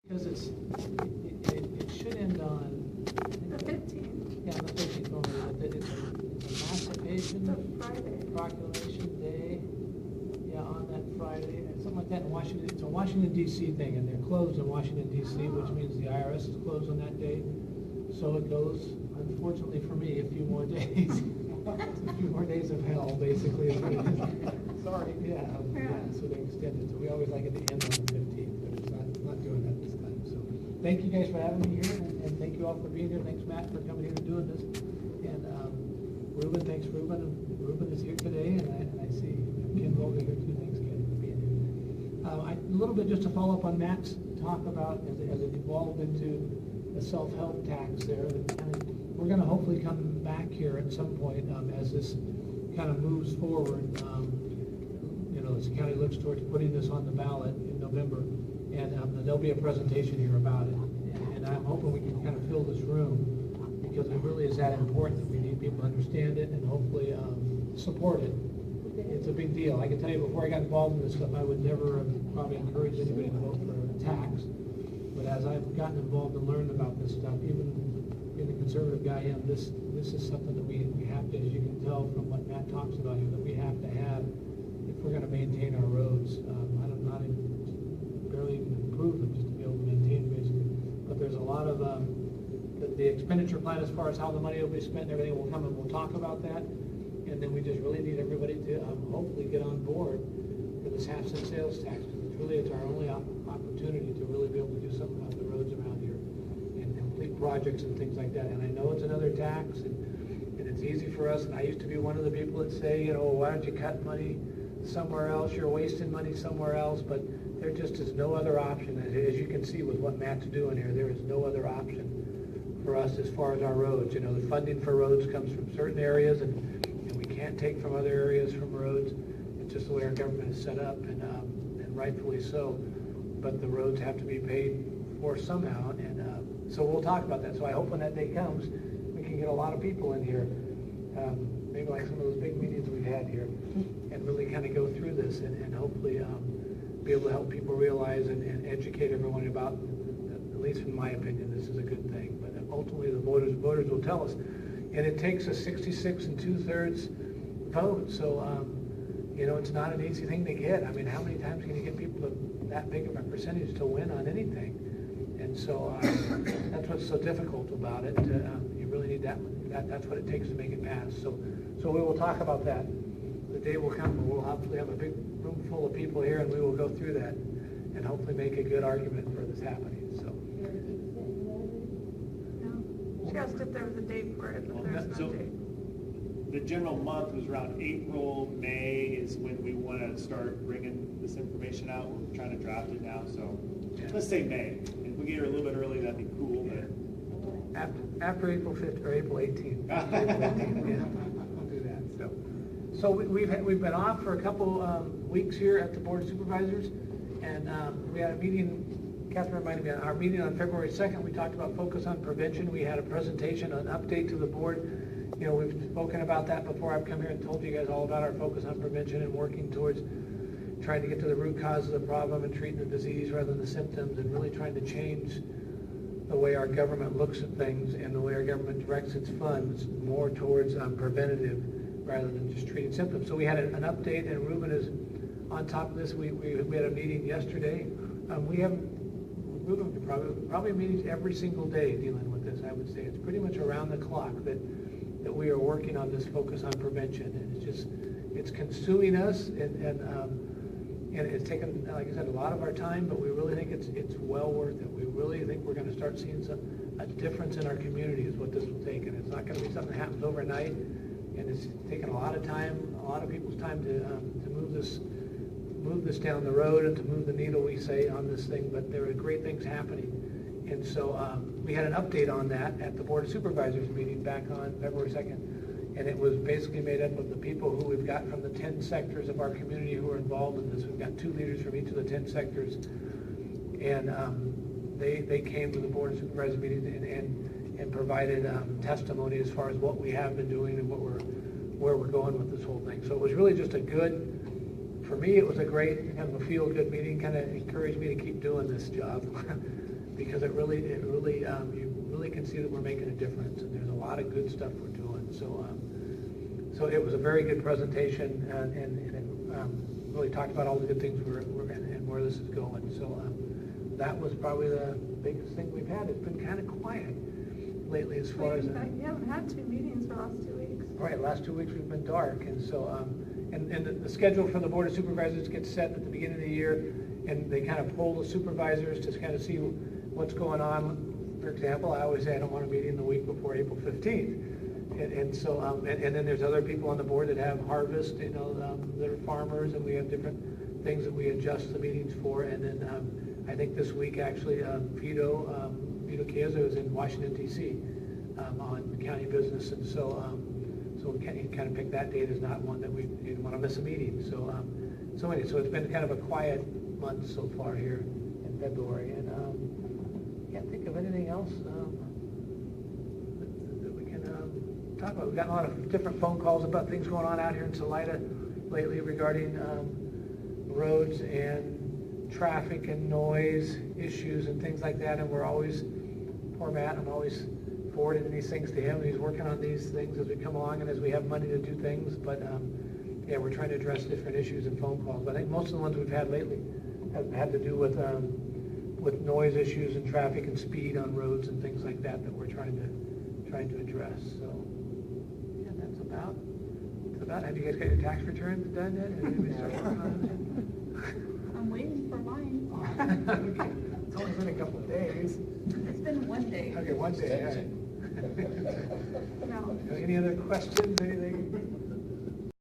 Because it should end on The 15th. Yeah, the 15th only, but it's a emancipation It's a Friday. proclamation day. Yeah, on that Friday, and something like that in Washington. It's a Washington D.C. thing, and they're closed in Washington D.C., which means the IRS is closed on that day. So it goes, unfortunately for me, a few more days. A few more days of hell, basically. Is what it is. Sorry. Yeah. So they extended. So we always like it to end on the 15th, but it's not doing that this time. So thank you guys for having me here, and thank you all for being here. Thanks, Matt, for coming here and doing this. And Ruben, thanks, Ruben. Ruben is here today, and I see Ken Volga here too. Thanks, Ken, for being here. A little bit just to follow up on Matt's talk about as it evolved into the self-help tax there. We're going to hopefully come back here at some point as this kind of moves forward. As the county looks towards putting this on the ballot in November, and there'll be a presentation here about it. And I'm hoping we can kind of fill this room because it really is that important that we need people to understand it and hopefully support it. It's a big deal. I can tell you before I got involved in this stuff, I would never probably encourage anybody to vote for a tax. But as I've gotten involved and learned about this stuff, even being the conservative guy I am, this is something that we have to, as you can tell from what Matt talks about here, that we have to have if we're going to maintain our roads. Not even barely even improve them, just to be able to maintain basically. But there's a lot of the expenditure plan as far as how the money will be spent and everything will come, and we'll talk about that. And then we just really need everybody to hopefully get on board for this half-cent sales tax. It's our only opportunity to really be able to do something about the roads around here and complete projects and things like that. And I know it's another tax, and it's easy for us. And I used to be one of the people that say, why don't you cut money somewhere else? You're wasting money somewhere else. But there just is no other option. As you can see with what Matt's doing here, there is no other option for us as far as our roads. The funding for roads comes from certain areas, and we can't take from other areas from roads. It's just the way our government is set up, and rightfully so. But the roads have to be paid for somehow, and so we'll talk about that. So I hope when that day comes, we can get a lot of people in here, maybe like some of those big meetings we've had here, and really kind of go through this and hopefully be able to help people realize and educate everyone about, at least in my opinion, this is a good thing. But ultimately the voters will tell us. And it takes a 66 2/3 vote. So, it's not an easy thing to get. I mean, how many times can you get people that big of a percentage to win on anything? And so that's what's so difficult about it. You really need that's what it takes to make it pass. So we will talk about that. The day will come when we'll hopefully have a big room full of people here, and we will go through that and hopefully make a good argument for this happening. So. No. She asked if there was a date for it, but there's no date. The general month was around April, May is when we want to start bringing this information out. We're trying to draft it now, so let's say May. If we get here a little bit early, that'd be cool. But After April 5th or April 18th. We'll do that. So we've been off for a couple weeks here at the Board of Supervisors, and we had a meeting. Catherine reminded me, our meeting on February 2nd, we talked about focus on prevention. We had a presentation, an update to the board. We've spoken about that before. I've come here and told you guys all about our focus on prevention and working towards trying to get to the root cause of the problem and treating the disease rather than the symptoms, and really trying to change the way our government looks at things and the way our government directs its funds more towards preventative rather than just treating symptoms. So we had an update, and Ruben is on top of this. We had a meeting yesterday. We have Ruben probably meetings every single day dealing with this. I would say it's pretty much around the clock that we are working on this focus on prevention, and it's consuming us, and it's taken, like I said, a lot of our time, but we really think it's well worth it. We really think we're going to start seeing a difference in our community is what this will take, and it's not going to be something that happens overnight, and it's taken a lot of time, a lot of people's time to move this down the road and to move the needle, we say, on this thing, but there are great things happening. And so we had an update on that at the Board of Supervisors meeting back on February 2nd. And it was basically made up of the people who we've got from the 10 sectors of our community who are involved in this. We've got 2 leaders from each of the 10 sectors. And they came to the Board of Supervisors meeting and provided testimony as far as what we have been doing and where we're going with this whole thing. So it was really just a good For me, it was a great, kind of a feel-good meeting, kind of encouraged me to keep doing this job. Because you really can see that we're making a difference, and there's a lot of good stuff we're doing. So it was a very good presentation, and it really talked about all the good things we're and where this is going. So that was probably the biggest thing we've had. It's been kind of quiet lately as far as... You haven't had 2 meetings for the last 2 weeks. Right, last 2 weeks we've been dark, and so, and the schedule for the Board of Supervisors gets set at the beginning of the year, and they kind of poll the supervisors to kind of see what's going on. For example, I always say I don't want a meeting the week before April 15th. And so, and then there's other people on the board that have harvest, that are farmers, and we have different things that we adjust the meetings for. And then I think this week, actually, Vito Chiesa is in Washington, D.C. On county business, and so we kind of picked that date as not one that we didn't want to miss a meeting. So anyway, so it's been kind of a quiet month so far here in February, and can't think of anything else that we can talk about. We've gotten a lot of different phone calls about things going on out here in Salida lately regarding roads and traffic and noise issues and things like that, and we're always, poor Matt, I'm always forwarding these things to him, and he's working on these things as we come along and as we have money to do things, but yeah, we're trying to address different issues in phone calls. But I think most of the ones we've had lately have had to do with noise issues and traffic and speed on roads and things like that we're trying to address. So yeah, that's about. Have you guys got your tax returns done yet? I'm waiting for mine. It's only been a couple of days. It's been 1 day. Okay, 1 day. All right. No. Any other questions? Anything?